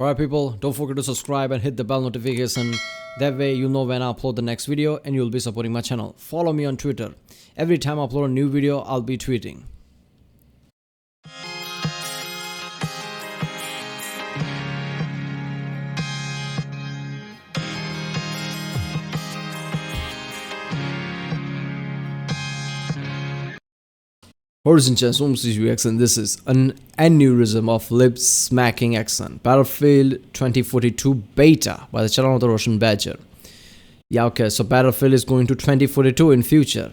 Alright people, don't forget to subscribe and hit the bell notification. That way you'll know when I upload the next video and you'll be supporting my channel. Follow me on Twitter. Every time I upload a new video, I'll be tweeting. Ladies and gents, and this is an aneurysm of lip-smacking accent. Battlefield 2042 beta by the channel of the Russianbadger. Yeah, okay, so Battlefield is going to 2042 in future.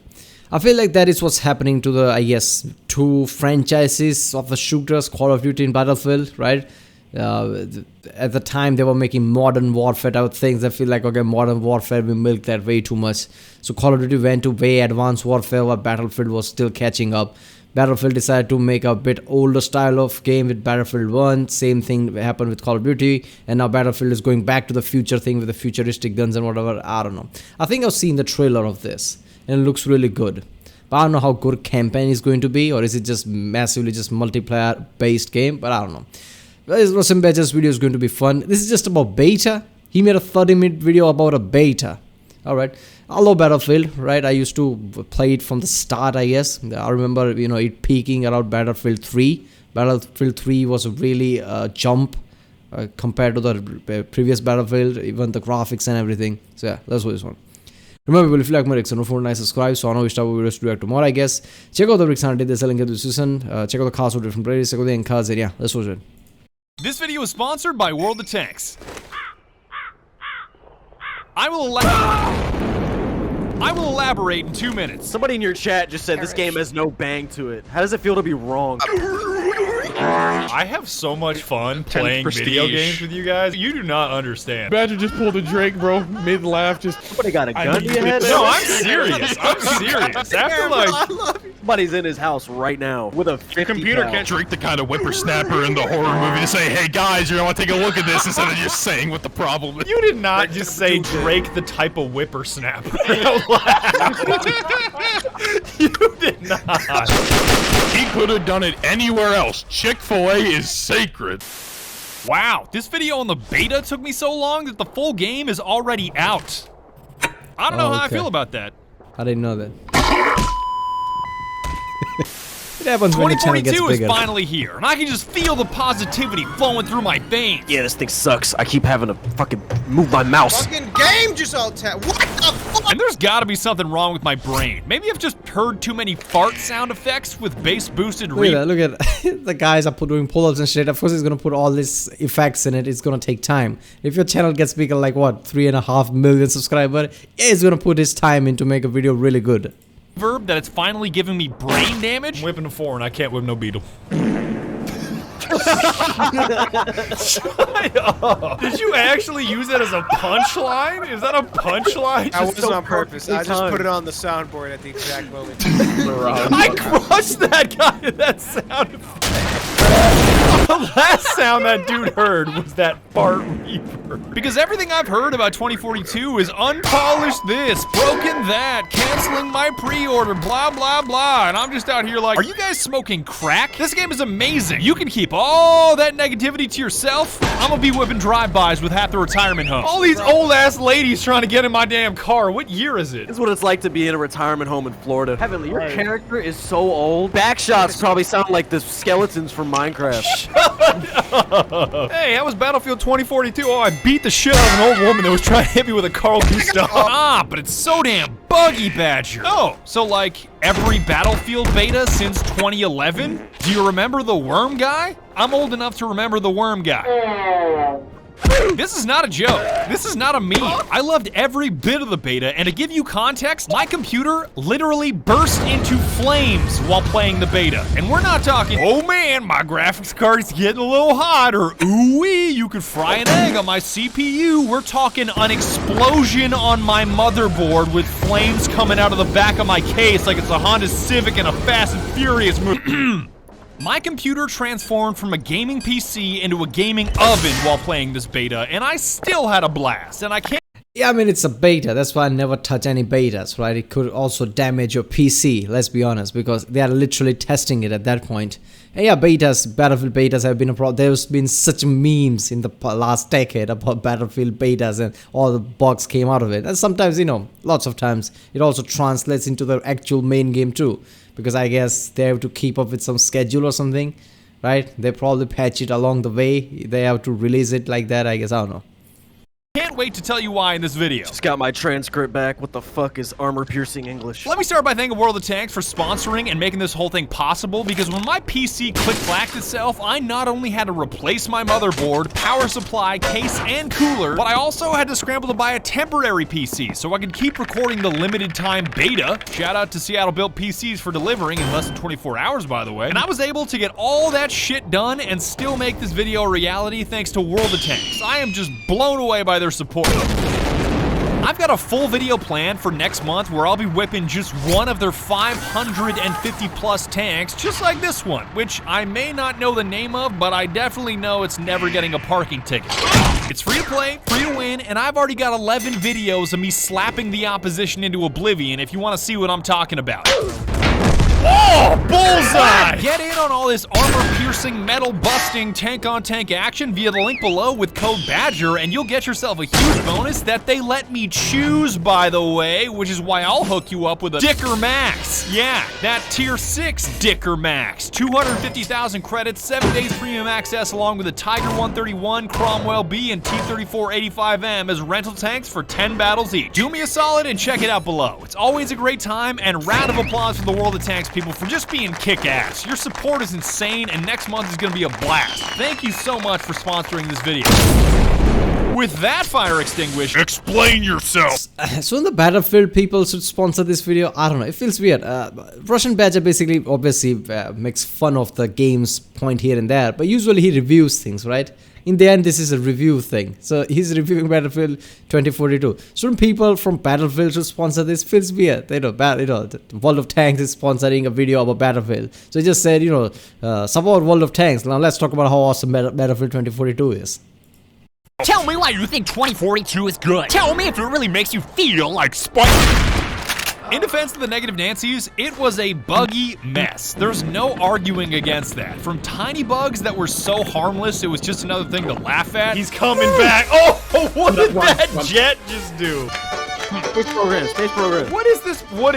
I feel like that is what's happening to the, I guess, two franchises of the shooters, Call of Duty and Battlefield, right? At the time they were making Modern Warfare type of things. I feel like, okay, Modern Warfare, we milked that way too much. So Call of Duty went to way Advanced Warfare, while Battlefield was still catching up. Battlefield decided to make a bit older style of game with Battlefield 1. Same thing happened with Call of Duty. And now Battlefield is going back to the future thing with the futuristic guns and whatever. I don't know. I think I've seen the trailer of this. And it looks really good. But I don't know how good campaign is going to be. Or is it just massively just multiplayer based game. But I don't know. Russianbadger's video is going to be fun. This is just about beta. He made a 30-minute video about a beta. Alright. I love Battlefield, right? I used to play it from the start, I guess. I remember, you know, it peaking around Battlefield 3. Battlefield 3 was a really jump compared to the previous Battlefield, even the graphics and everything. So yeah, that's what this one. Remember, if you like my reaction, don't forget to subscribe so I know which type of videos to react tomorrow, I guess. Check out the reaction, there's a link in the description. Check out the cars for different playlists, check out the cards, and yeah, that's what it. This video is sponsored by World of Tanks. I will elaborate in 2 minutes. Somebody in your chat just said this game has no bang to it. How does it feel to be wrong? I have so much fun playing video games with you guys. You do not understand. Badger just pulled a Drake, bro. Mid laugh, just. Somebody got a gun to your head? No, I'm serious. I'm serious. After like, somebody's in his house right now with a 50 computer can't Drake the kind of whippersnapper in the horror movie to say, "Hey guys, you want to take a look at this," instead of just saying what the problem is. You did not just say Drake the type of whippersnapper. You did not. He could have done it anywhere else. Chick-fil-A is sacred. Wow, this video on the beta took me so long that the full game is already out. I don't know how I feel about that. I didn't know that. It happens when the channel gets 2042 bigger. is finally here, and I can just feel the positivity flowing through my veins. Yeah, this thing sucks. I keep having to fucking move my mouse. Fucking game just all tapped. What the fuck? And there's gotta be something wrong with my brain. Maybe I've just heard too many fart sound effects with bass boosted reverb. Look at the guys are doing pull-ups and shit. Of course he's gonna put all these effects in it. It's gonna take time. If your channel gets bigger, like what, 3.5 million subscribers, he's gonna put his time in to make a video really good. That it's finally giving me brain damage. I'm whipping a foreign. I can't whip no beetle. Shut up. Did you actually use that as a punchline? Is that a punchline? I was on purpose. I just put it on the soundboard at the exact moment. I crushed that guy to that sound effect. The last sound that dude heard was that fart reverb. Because everything I've heard about 2042 is unpolished this, broken that, canceling my pre-order, blah, blah, blah. And I'm just out here like, are you guys smoking crack? This game is amazing. You can keep all that negativity to yourself. I'm gonna be whipping drive-bys with half the retirement home. All these old-ass ladies trying to get in my damn car. What year is it? This is what it's like to be in a retirement home in Florida. Heavenly, your character is so old. Backshots probably sound like the skeletons from Minecraft. Hey, that was Battlefield 2042. Oh, I beat the shit out of an old woman that was trying to hit me with a Carl Gustav. Ah, but it's so damn buggy, Badger. Oh, so like every Battlefield beta since 2011? Do you remember the worm guy? I'm old enough to remember the worm guy. This is not a joke. This is not a meme. I loved every bit of the beta, and to give you context, my computer literally burst into flames while playing the beta. And we're not talking, oh man, my graphics card's getting a little hot, or ooh-wee, you could fry an egg on my CPU. We're talking an explosion on my motherboard with flames coming out of the back of my case like it's a Honda Civic in a Fast and Furious movie. My computer transformed from a gaming PC into a gaming oven while playing this beta, and I still had a blast, and I can't Yeah, I mean, it's a beta. That's why I never touch any betas, right? It could also damage your PC, let's be honest, because they are literally testing it at that point. And yeah, Battlefield betas have been a problem. There's been such memes in the last decade about Battlefield betas and all the bugs came out of it. And sometimes, lots of times, it also translates into the actual main game too. Because I guess they have to keep up with some schedule or something, right? They probably patch it along the way. They have to release it like that, I guess. I don't know. Can't wait to tell you why in this video. Just got my transcript back. What the fuck is armor-piercing English? Let me start by thanking World of Tanks for sponsoring and making this whole thing possible, because when my PC click-clacked itself, I not only had to replace my motherboard, power supply, case, and cooler, but I also had to scramble to buy a temporary PC so I could keep recording the limited time beta. Shout out to Seattle-built PCs for delivering in less than 24 hours, by the way. And I was able to get all that shit done and still make this video a reality thanks to World of Tanks. I am just blown away by their support. I've got a full video planned for next month where I'll be whipping just one of their 550 plus tanks, just like this one, which I may not know the name of, but I definitely know it's never getting a parking ticket. It's free to play, free to win, and I've already got 11 videos of me slapping the opposition into oblivion if you want to see what I'm talking about. Oh, bullseye! Get in on all this armor-piercing, metal-busting, tank-on-tank action via the link below with code BADGER, and you'll get yourself a huge bonus that they let me choose, by the way, which is why I'll hook you up with a Dicker Max. Yeah, that Tier 6 Dicker Max. 250,000 credits, 7 days premium access, along with a Tiger 131, Cromwell B, and T-3485M as rental tanks for 10 battles each. Do me a solid and check it out below. It's always a great time, and round of applause for the World of Tanks people for just being kick-ass. Your support is insane, and next month is going to be a blast. Thank you so much for sponsoring this video. With that fire extinguished, Explain yourself. So in the Battlefield people should sponsor this video. I don't know, it feels weird. Russianbadger basically obviously makes fun of the game's point here and there, but usually he reviews things, right? In the end, this is a review thing. So he's reviewing Battlefield 2042. Shouldn't people from Battlefield should sponsor this? Feels weird. The World of Tanks is sponsoring a video about Battlefield. So he just said, support World of Tanks. Now let's talk about how awesome Battlefield 2042 is. Tell me why you think 2042 is good. Tell me if it really makes you feel like spicy. In defense of the negative Nancys, it was a buggy mess. There's no arguing against that. From tiny bugs that were so harmless, it was just another thing to laugh at. He's coming back. Oh, what did that jet just do? Space program. What is this? What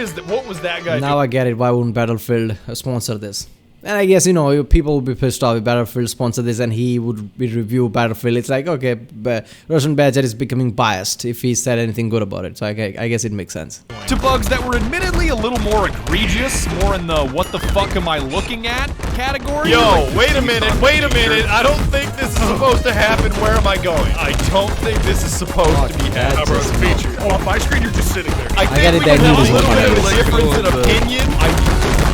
was that guy Now I get it. Why wouldn't Battlefield sponsor this? And I guess, people will be pissed off if Battlefield sponsor this and he would review Battlefield. It's like, okay, Russianbadger is becoming biased if he said anything good about it. So I guess it makes sense. To bugs that were admittedly a little more egregious, more in the what the fuck am I looking at category. Yo, wait a minute. I don't think this is supposed to happen. Where am I going? I don't think this is supposed to be happening. Feature. Oh, on my screen, you're just sitting there. I get think it, we that have a news little bit of is a difference in opinion. I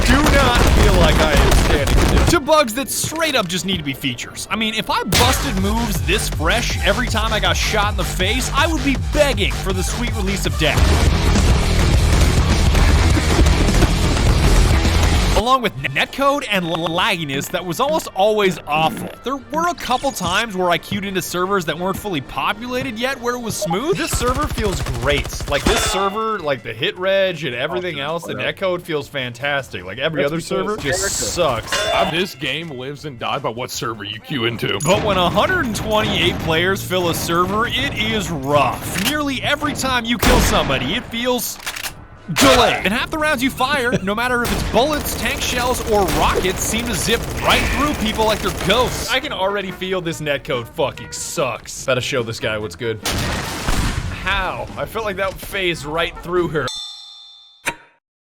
do not feel like I am standing still. To bugs that straight up just need to be features. I mean, if I busted moves this fresh every time I got shot in the face, I would be begging for the sweet release of death. Along with netcode and lagginess that was almost always awful. There were a couple times where I queued into servers that weren't fully populated yet where it was smooth. This server feels great. Like this server, like the hit reg and everything else, the netcode feels fantastic. Like every other server just sucks. This game lives and dies by what server you queue into. But when 128 players fill a server, it is rough. Nearly every time you kill somebody, it feels delayed. And half the rounds you fire, no matter if it's bullets, tank shells, or rockets, seem to zip right through people like they're ghosts. I can already feel this netcode fucking sucks. Gotta show this guy what's good. How? I felt like that phased right through her.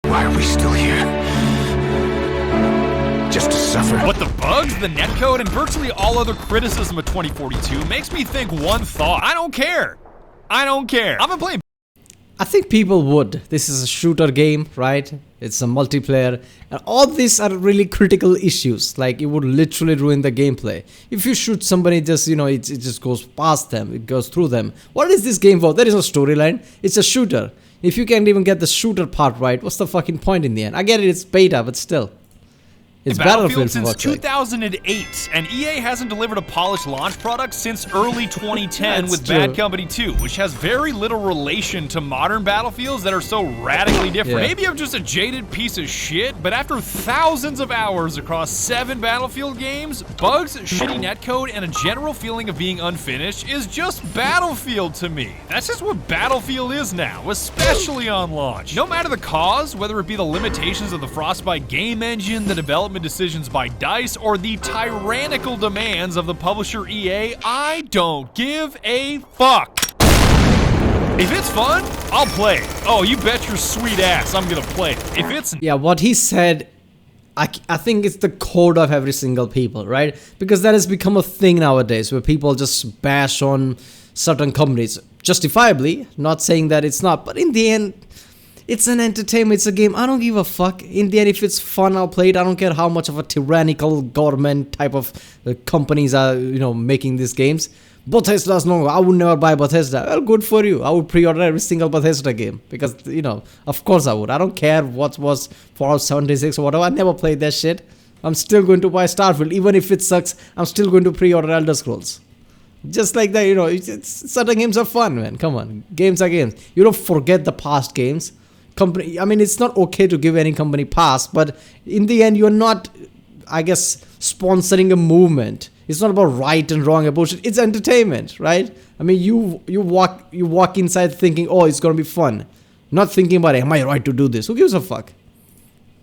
Why are we still here? Just to suffer. But the bugs, the netcode, and virtually all other criticism of 2042 makes me think one thought. I don't care. I've been playing. I think people would. This is a shooter game, right? It's a multiplayer. And all these are really critical issues. Like, it would literally ruin the gameplay. If you shoot somebody, just, it just goes past them. It goes through them. What is this game for? There is no storyline. It's a shooter. If you can't even get the shooter part right, what's the fucking point in the end? I get it, it's beta, but still. It's Battlefield Battlefield since for fuck's sake. 2008, and EA hasn't delivered a polished launch product since early 2010 That's with true. Bad Company 2, which has very little relation to modern Battlefields that are so radically different. Yeah. Maybe I'm just a jaded piece of shit, but after thousands of hours across 7 Battlefield games, bugs, shitty netcode, and a general feeling of being unfinished is just Battlefield to me. That's just what Battlefield is now, especially on launch. No matter the cause, whether it be the limitations of the Frostbite game engine, the development decisions by DICE, or the tyrannical demands of the publisher EA, I don't give a fuck. If it's fun, I'll play it. Oh, you bet your sweet ass I'm gonna play it. If it's Yeah, what he said, I think it's the code of every single people, right? Because that has become a thing nowadays where people just bash on certain companies. Justifiably, not saying that it's not, but in the end, it's an entertainment, it's a game. I don't give a fuck. In the end, if it's fun, I'll play it. I don't care how much of a tyrannical government type of companies are, making these games. Bethesda's no, I would never buy Bethesda. Well, good for you. I would pre-order every single Bethesda game because, of course I would. I don't care what was Fallout 76 or whatever. I never played that shit. I'm still going to buy Starfield. Even if it sucks, I'm still going to pre-order Elder Scrolls. Just like that, certain games are fun, man. Come on. Games are games. You don't forget the past games. It's not okay to give any company pass, but in the end, you're not, I guess, sponsoring a movement. It's not about right and wrong, bullshit. It's entertainment, right? I mean, you walk inside thinking, oh, it's gonna be fun, not thinking about, am I right to do this? Who gives a fuck?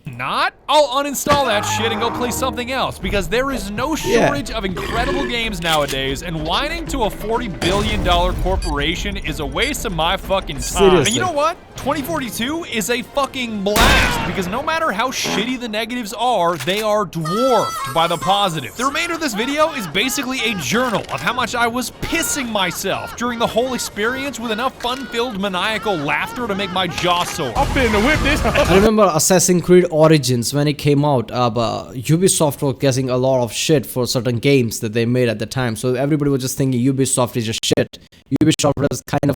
not, I'll uninstall that shit and go play something else because there is no shortage of incredible games nowadays, and whining to a $40 billion corporation is a waste of my fucking time. Seriously. And you know what? 2042 is a fucking blast because no matter how shitty the negatives are, they are dwarfed by the positives. The remainder of this video is basically a journal of how much I was pissing myself during the whole experience with enough fun-filled maniacal laughter to make my jaw sore. I'm finna whip this. I remember Assassin's Creed Origins when it came out. Ubisoft was getting a lot of shit for certain games that they made at the time. So everybody was just thinking Ubisoft is just shit. Ubisoft was kind of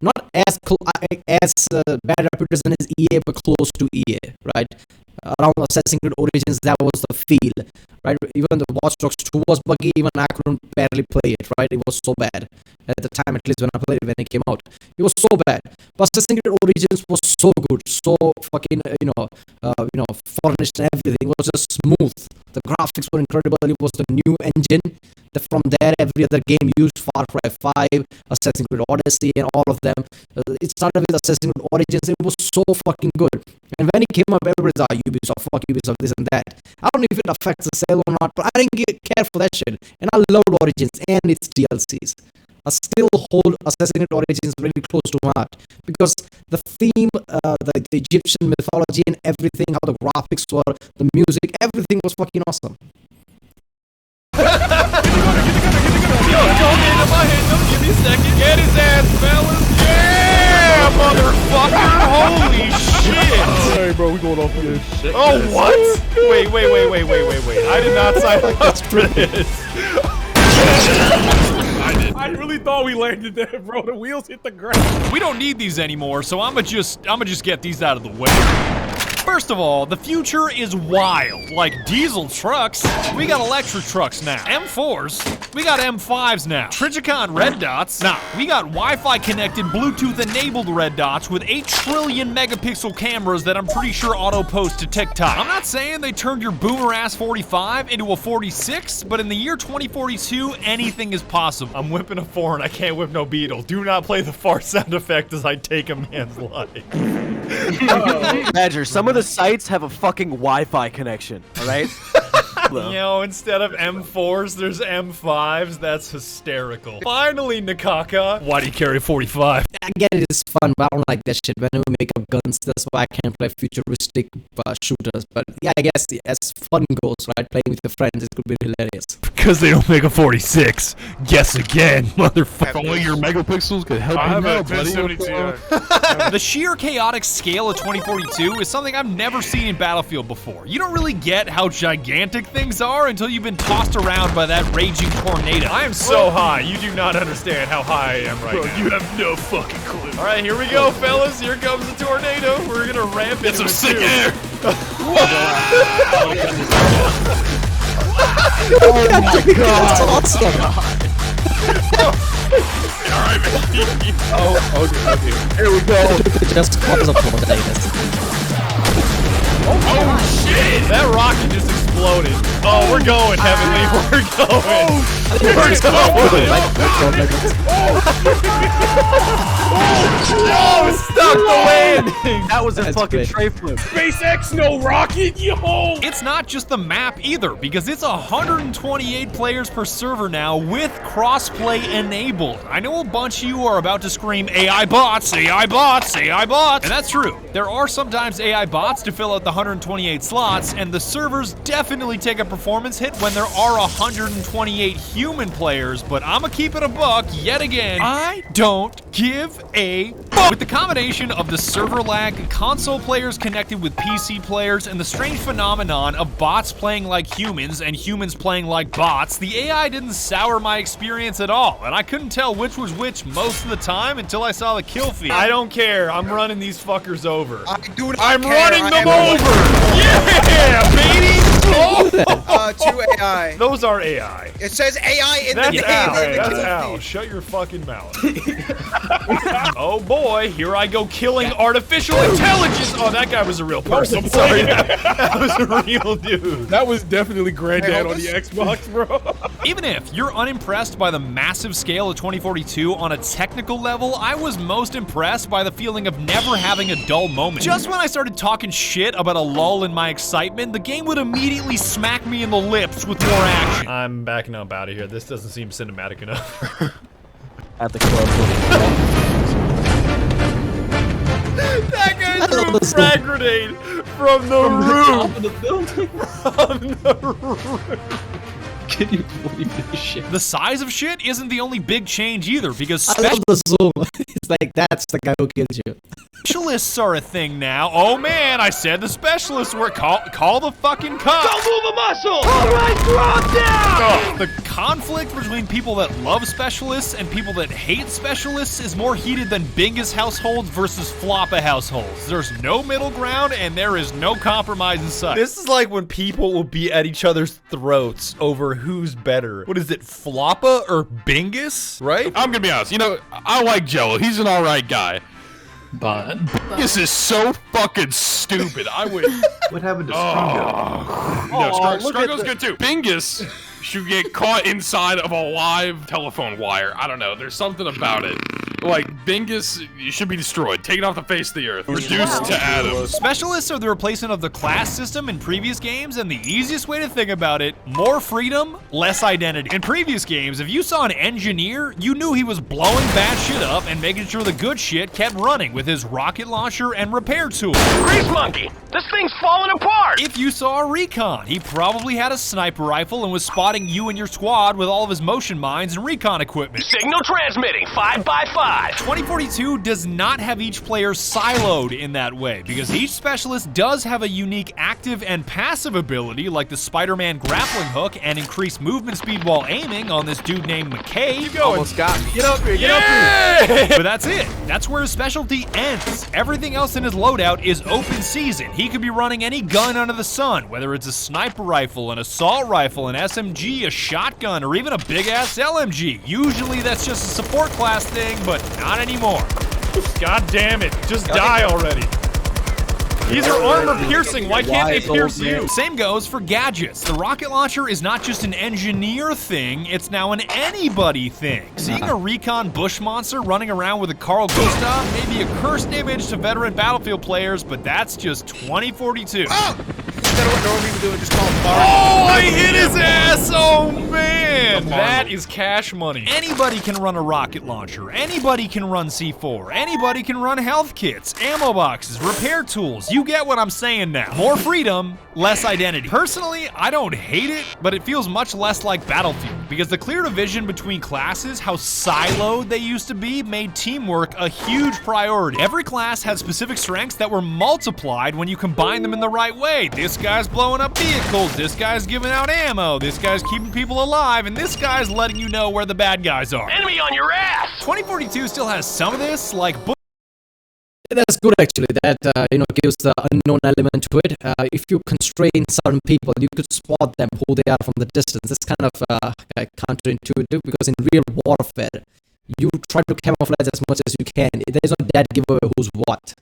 not as bad reputation as EA, but close to EA, right? Around Assassin's Creed Origins, that was the feel, right? Even the Watch Dogs 2 was buggy. Even I couldn't barely play it, right? It was so bad at the time, at least when I played it when it came out. It was so bad. But Assassin's Creed Origins was so good, so fucking furnished and everything. It was just smooth. The graphics were incredible. It was the new engine. From there, every other game used Far Cry 5, Assassin's Creed Odyssey, and all of them. It started with Assassin's Creed Origins. It was so fucking good. And when it came up, everybody's like, Ubisoft, fuck Ubisoft, this and that. I don't know if it affects the sale or not, but I didn't care for that shit. And I loved Origins and its DLCs. I still hold Assassin's Creed Origins really close to my heart because the theme, the Egyptian mythology and everything, how the graphics were, the music, everything was fucking awesome. Give me a second. Get his ass, fellas. Yeah, motherfucker. Holy shit. Hey, bro, we going off again. Oh, what? Wait. I did not sign up for this. I really thought we landed there, bro. The wheels hit the ground. We don't need these anymore, so I'ma just get these out of the way. First of all, the future is wild. Like diesel trucks, we got electric trucks now. M4s, we got M5s now. Trijicon red dots, nah, we got Wi-Fi connected, Bluetooth enabled red dots with 8 trillion megapixel cameras that I'm pretty sure auto post to TikTok. I'm not saying they turned your boomer ass 45 into a 46, but in the year 2042, anything is possible. I'm whipping a foreign, I can't whip no beetle. Do not play the fart sound effect as I take a man's life. Badger, some of the sites have a fucking Wi-Fi connection, alright? Instead of M4s, there's M5s. That's hysterical. Finally, Nakaka. Why do you carry 45? I get it, it's fun, but I don't like that shit. When we make up guns, that's why I can't play futuristic shooters. But yeah, I guess as fun goes, right? Playing with your friends, it could be hilarious. Because they don't make a 46. Guess again, motherfucker. Only your megapixels could help I you have a out, buddy. 1072. The sheer chaotic scale of 2042 is something I've never seen in Battlefield before. You don't really get how gigantic things are until you've been tossed around by that raging tornado. I am so high, you do not understand how high I am right now. You have no fucking clue. All right, here we go, fellas. Here comes the tornado. We're gonna ramp Get into some it, sick too. air. Alright, Here we go. Just cause of this. Oh shit! That rocket just exploded. Oh, we're going, Heavenly. We're going. Oh, stop the landing! That was a That's fucking great. tray flip. SpaceX, no rocket, yo! It's not just the map either, because it's 128 players per server now with crossplay enabled. I know a bunch of you are about to scream AI bots, AI bots, AI bots, and that's true. There are sometimes AI bots to fill out the 128 slots, and the servers definitely take a performance hit when there are 128 human players, but I'ma keep it a buck yet again. I don't give a fuck. With the combination of the server lag, console players connected with PC players, and the strange phenomenon of bots playing like humans and humans playing like bots, the AI didn't sour my experience at all, and I couldn't tell which was which most of the time until I saw the kill feed. I don't care. I'm running these fuckers over. I'm running them over! Yeah, baby! Oh. 2 AI. Those are AI. It says AI in That's the name. Al. of the That's kill Al. feed. Shut your fucking mouth. Oh boy, here I go killing artificial intelligence. Oh, that guy was a real person. I'm sorry. That was a real dude. That was definitely Granddad Hey, hold on the this. Xbox, bro. Even if you're unimpressed by the massive scale of 2042 on a technical level, I was most impressed by the feeling of never having a dull moment. Just when I started talking shit about a lull in my excitement, the game would immediately smack me in the lips with more action. I'm backing up out of here. This doesn't seem cinematic enough. At the club. That guy threw a frag grenade from the roof. Of the building. From the roof. Can you believe this shit? The size of shit isn't the only big change either, because I love the zoom. It's like that's the guy who kills you. specialists are a thing now. Oh man, I said the specialists were call the fucking cops. Don't move a muscle! Alright, drop down! The conflict between people that love specialists and people that hate specialists is more heated than Bingus households versus Floppa households. There's no middle ground and there is no compromise in sight. This is like when people will be at each other's throats over who's better. What is it, Floppa or Bingus, right? I'm gonna be honest, you know, I like Jello. He's an alright guy. But This is so fucking stupid. I would. what happened to Strungo? No, Strungo's good too. Bingus should get caught inside of a live telephone wire. I don't know. There's something about it. Like, Bingus should be destroyed. Taken off the face of the earth. Reduced to atoms. Specialists are the replacement of the class system in previous games, and the easiest way to think about it, more freedom, less identity. In previous games, if you saw an engineer, you knew he was blowing bad shit up and making sure the good shit kept running with his rocket launcher and repair tools. Grease monkey! This thing's falling apart! If you saw a recon, he probably had a sniper rifle and was spotting you and your squad with all of his motion mines and recon equipment. Signal transmitting, 5x5. 2042 does not have each player siloed in that way, because each specialist does have a unique active and passive ability, like the Spider-Man grappling hook and increased movement speed while aiming on this dude named McKay. Keep going. Almost got me. Get up here, get up here! But that's it. That's where his specialty ends. Everything else in his loadout is open season. He could be running any gun under the sun, whether it's a sniper rifle, an assault rifle, an SMG, a shotgun, or even a big-ass LMG. Usually that's just a support class thing, but not anymore. God damn it, just die already. These are armor piercing, why can't they pierce you? Same goes for gadgets. The rocket launcher is not just an engineer thing, it's now an anybody thing. Seeing a recon bush monster running around with a Carl Gustav may be a cursed image to veteran Battlefield players, but that's just 2042. Oh! Instead of what normal people do, just call them bars. Oh, I hit his ass! Oh man, that is cash money. Anybody can run a rocket launcher. Anybody can run C4. Anybody can run health kits, ammo boxes, repair tools. You get what I'm saying now. More freedom, less identity. Personally, I don't hate it, but it feels much less like Battlefield, because the clear division between classes, how siloed they used to be, made teamwork a huge priority. Every class had specific strengths that were multiplied when you combine them in the right way. This guy's blowing up vehicles, this guy's giving out ammo, this guy's keeping people alive, and this guy's letting you know where the bad guys are. Enemy on your ass! 2042 still has some of this, like That's good actually. That gives the unknown element to it. If you constrain certain people, you could spot them who they are from the distance. It's kind of counterintuitive because in real warfare, you try to camouflage as much as you can. There is no dead giveaway who's what.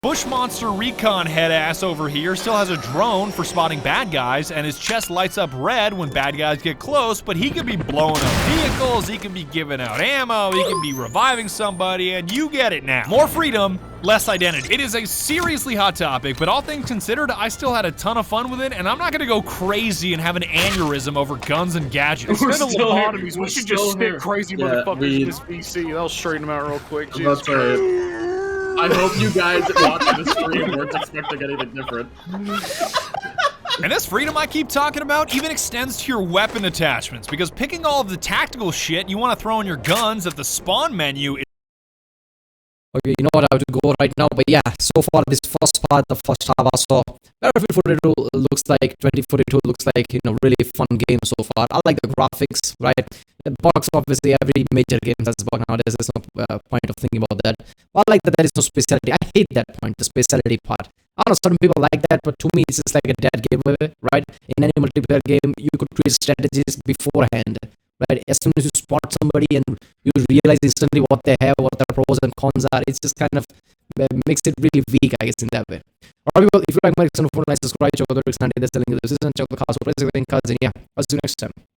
Bush Monster Recon head ass over here still has a drone for spotting bad guys, and his chest lights up red when bad guys get close, but he could be blowing up vehicles, he can be giving out ammo, he can be reviving somebody, and you get it now. More freedom, less identity. It is a seriously hot topic, but all things considered, I still had a ton of fun with it, and I'm not gonna go crazy and have an aneurysm over guns and gadgets. Instead of still here. lobotomies, we We're should just still stick here. crazy Yeah, motherfuckers in this VC. That'll straighten them out real quick. Jesus Christ. I hope you guys watching the stream weren't expecting anything different. And this freedom I keep talking about even extends to your weapon attachments, because picking all of the tactical shit you want to throw in your guns at the spawn menu is Okay, you know what, I have to go right now, but yeah, so far this first part, the first half I saw, Battlefield 42 looks like, 2042 looks like, really fun game so far. I like the graphics, right? The bugs, obviously, every major game has bug nowadays, there's no point of thinking about that. But I like that there is no specialty. I hate that point, the specialty part. I don't know, certain people like that, but to me, it's just like a dead giveaway, right? In any multiplayer game, you could create strategies beforehand, right? As soon as you spot somebody and you realize instantly what they have, what their pros and cons are, it's just kind of makes it really weak, I guess, in that way. Alright, people, if you like my content, subscribe, check out the lyrics, and that's the link in the description, check out the cast, and yeah, I'll see you next time.